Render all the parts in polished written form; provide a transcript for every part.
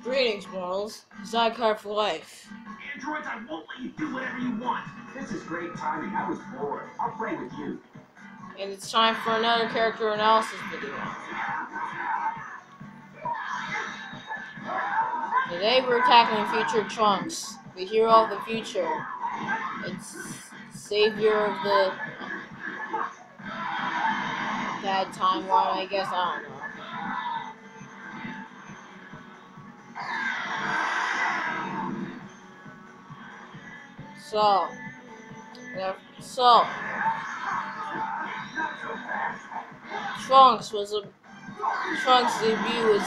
Greetings, mortals. Zycar for life. Androids, I won't let you do whatever you want. This is great timing. I was bored. I'll play with you. And it's time for another character analysis video. Today we're tackling Future Trunks, the hero of the future. It's savior of the bad timeline, I guess. I don't know. So, Trunks' debut was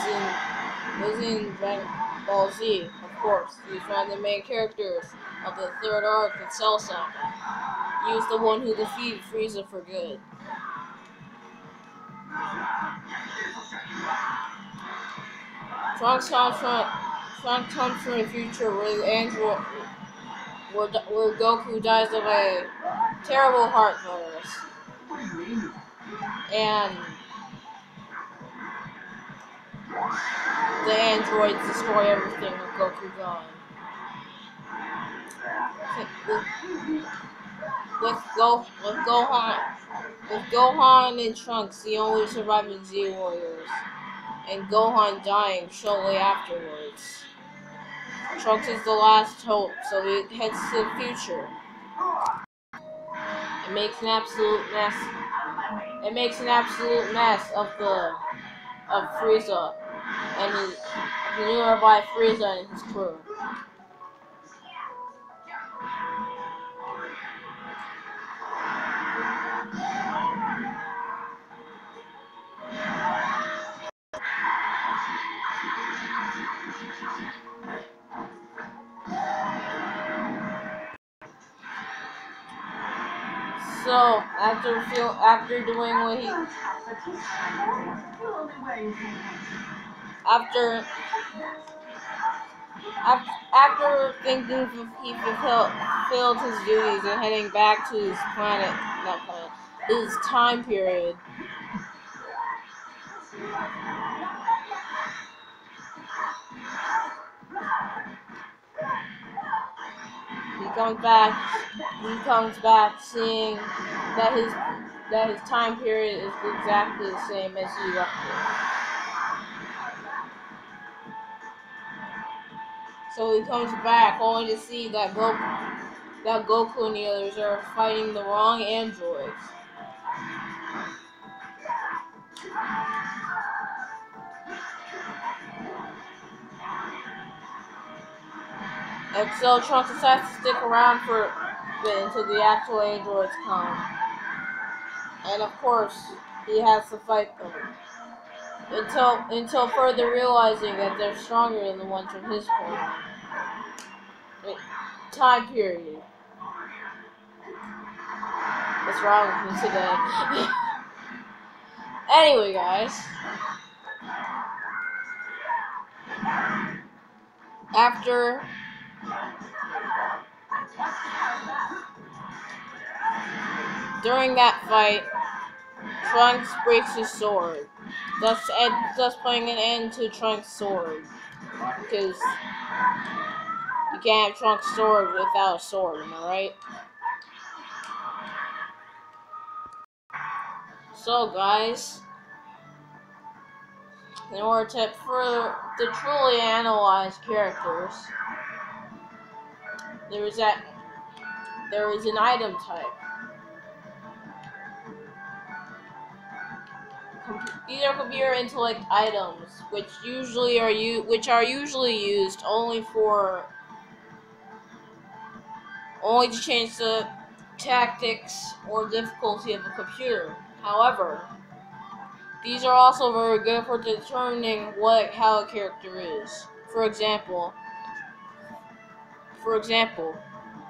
in Dragon Ball Z, of course. He's one of the main characters of the third arc in Cell Saga. He was the one who defeated Frieza for good. Trunks comes from the future where Goku dies of a terrible heart virus, and the androids destroy everything with Goku gone. With Gohan and Trunks the only surviving Z warriors, and Gohan dying shortly afterwards. Trunks is the last hope, so he heads to the future. It makes an absolute mess. It makes an absolute mess of Frieza and the nearby Frieza and his crew. So after doing what he after thinking he fulfilled his duties and heading back to his his time period. He comes back seeing that his time period is exactly the same as he left it. So he comes back only to see that Goku and the others are fighting the wrong androids. And so Trunks decides to stick around for a bit until the actual androids come. And of course, he has to fight them. Until further realizing that they're stronger than the ones from his time period. What's wrong with me today? Anyway, guys. During that fight, Trunks breaks his sword, thus putting an end to Trunks' sword, because you can't have Trunks' sword without a sword, am I right? So, guys, in order to truly analyze characters, there is an item type. These are computer intellect items, which are usually used only to change the tactics or difficulty of a computer. However, these are also very good for determining how a character is. For example,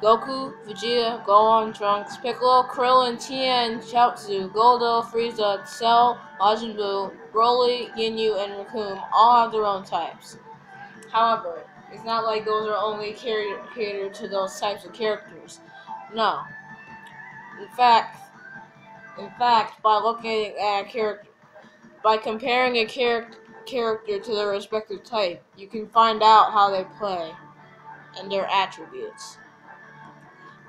Goku, Vegeta, Gohan, Trunks, Piccolo, Krillin, Tien, Chaozu, Goldo, Frieza, Cell, Majin Buu, Broly, Ginyu, and Raccoon all have their own types. However, it's not like those are only catered to those types of characters. No. In fact, by looking at a character, by comparing a character to their respective type, you can find out how they play and their attributes.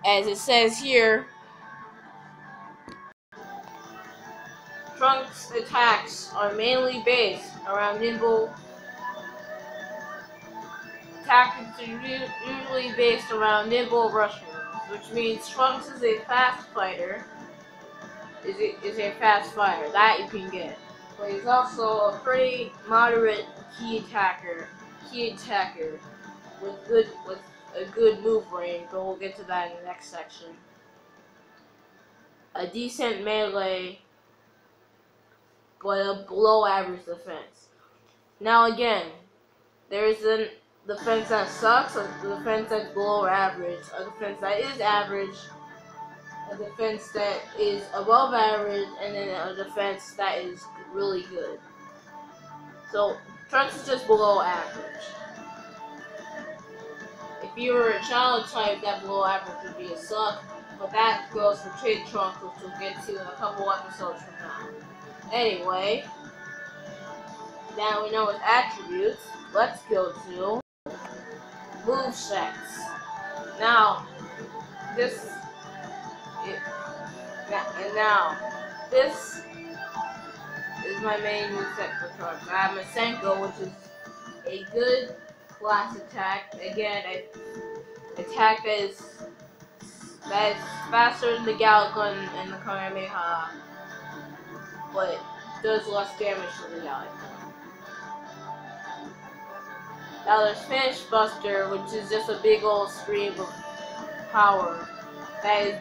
As it says here, Trunks' attacks are mainly based around nimble. Tactics are usually based around nimble rush moves, which means Trunks is a fast fighter. Is a fast fighter that you can get, but he's also a pretty moderate key attacker with a good move range. But we'll get to that in the next section. A decent melee, but a below average defense. Now again, there's a defense that sucks, a defense that's below average, a defense that is average, a defense that is above average, and then a defense that is really good. So Trunks is just below average. If you were a child type, that below average would be a suck, but that goes for Kid Trunks, which we'll get to in a couple episodes from now. Anyway, now we know his attributes. Let's go to movesets. Now, this is my main moveset for Trunks. I have Masenko, which is a good class attack. Again, an attack that is faster than the Galgun and the Kamehameha, but does less damage than the Galgun. Now there's Finish Buster, which is just a big old stream of power that is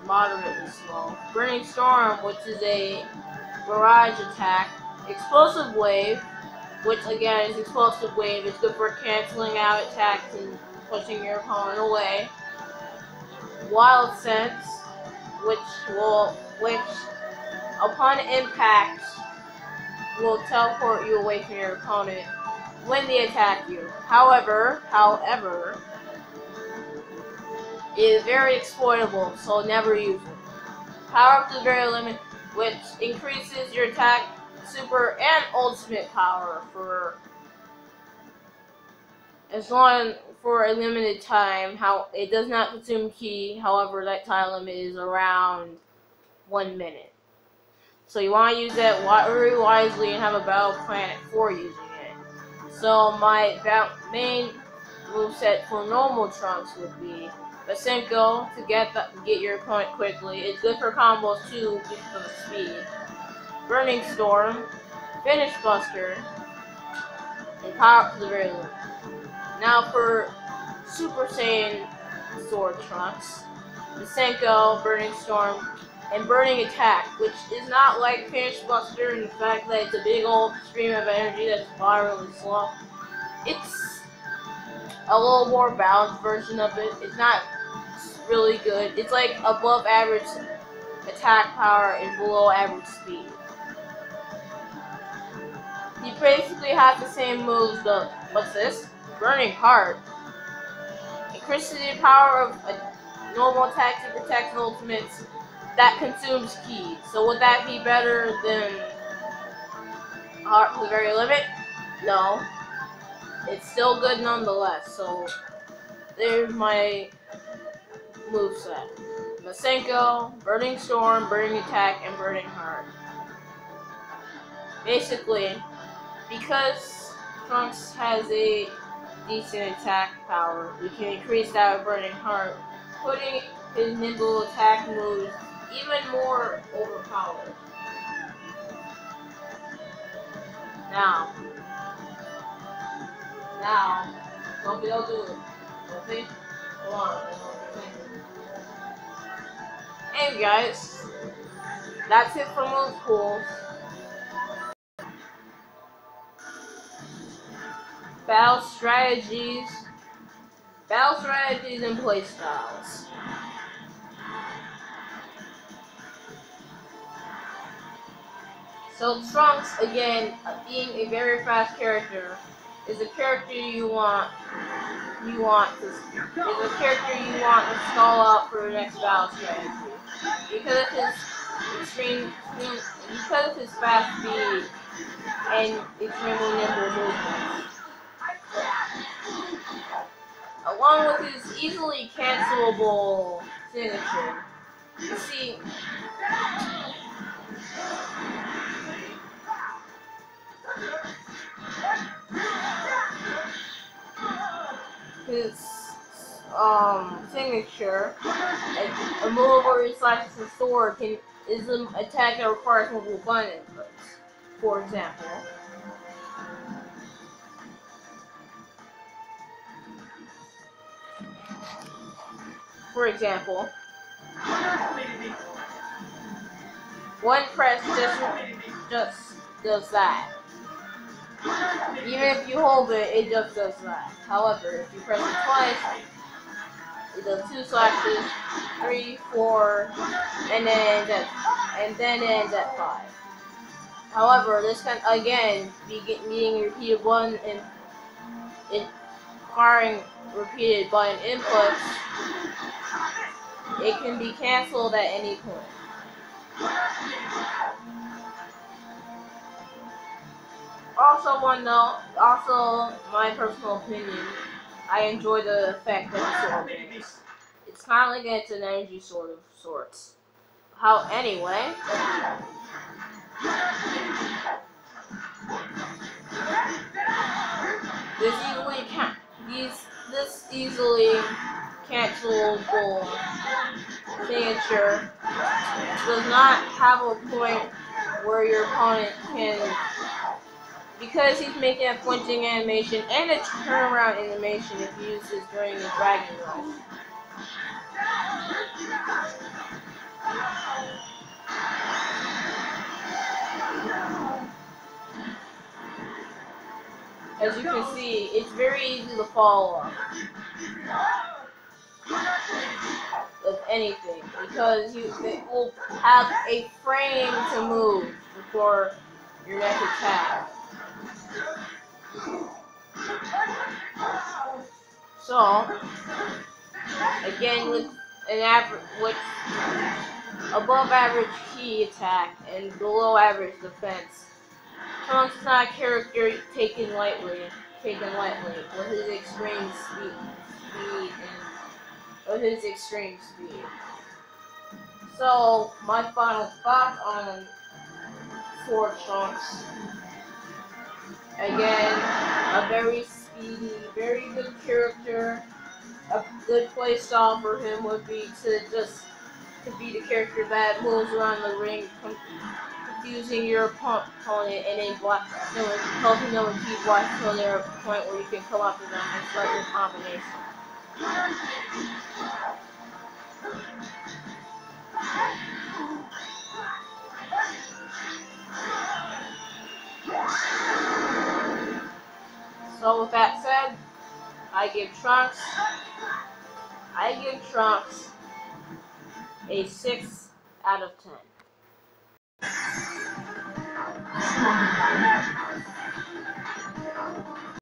moderately slow. Burning Storm, which is a barrage attack. Explosive Wave, which again is Explosive Wave. It's good for canceling out attacks and pushing your opponent away. Wild Sense, which upon impact will teleport you away from your opponent when they attack you. However, it is very exploitable, so never use it. Power up to the very limit, which increases your attack, super, and ultimate power for a limited time. It does not consume ki, however that time limit is around 1 minute. So you want to use that very wisely and have a battle plan for using it. So my main moveset for normal Trunks would be Masenko to get your opponent quickly. It's good for combos too because of the speed. Burning Storm, Finish Buster, and Power Up to the very limit. Now for Super Saiyan Sword Trunks, Masenko, Burning Storm, and Burning Attack, which is not like Finish Buster in the fact that it's a big old stream of energy that's moderately slow. It's a little more balanced version of it. It's not really good. It's like above average attack power and below average speed. You basically have the same moves, but what's this? Burning Heart. Increases the power of a normal attack, super attacks, and ultimates that consumes ki. So would that be better than Heart to the very limit? No. It's still good nonetheless. So there's my moveset. Masenko, Burning Storm, Burning Attack, and Burning Heart. Basically, because Trunks has a decent attack power, we can increase that with Burning Heart, putting his nimble attack moves even more overpowered. Now, Sophie, don't do it. Sophie, hold on. Hey guys, that's it for move pools. Battle strategies and playstyles. So Trunks, again, being a very fast character, is a character you want to stall out for the next battle strategy. Because of his fast speed and extremely nimble movements, along with his easily cancelable signature. You see, his signature, a move where he slashes his sword, is an attack that requires multiple button inputs. For example, one press just does that. Even if you hold it, it just does that. However, if you press it twice, it does 2 slashes, 3, 4, and then ends at 5. However, this can again be needing repeated button and requiring repeated button inputs. It can be cancelled at any point. Also, one note, also my personal opinion, I enjoy the effect that the sword makes. It's kind of like it's an energy sword of sorts. Anyway, this easily cancelable signature does not have a point where your opponent can, because he's making a flinching animation and a turnaround animation if he uses during the Dragon Rush. As you can see, it's very easy to follow up with anything, because it will have a frame to move before your next attack. So, again, with above average key attack and below average defense, Trunks is not a character taken lightly with his extreme speed. So, my final thought on Sword Trunks. Again, a very speedy, very good character. A good playstyle for him would be to be the character that moves around the ring, confusing your opponent, and then helping them with key blocks until they're at a point where you can come up to them and start your combination. So with that said, I give Trunks a 6 out of 10.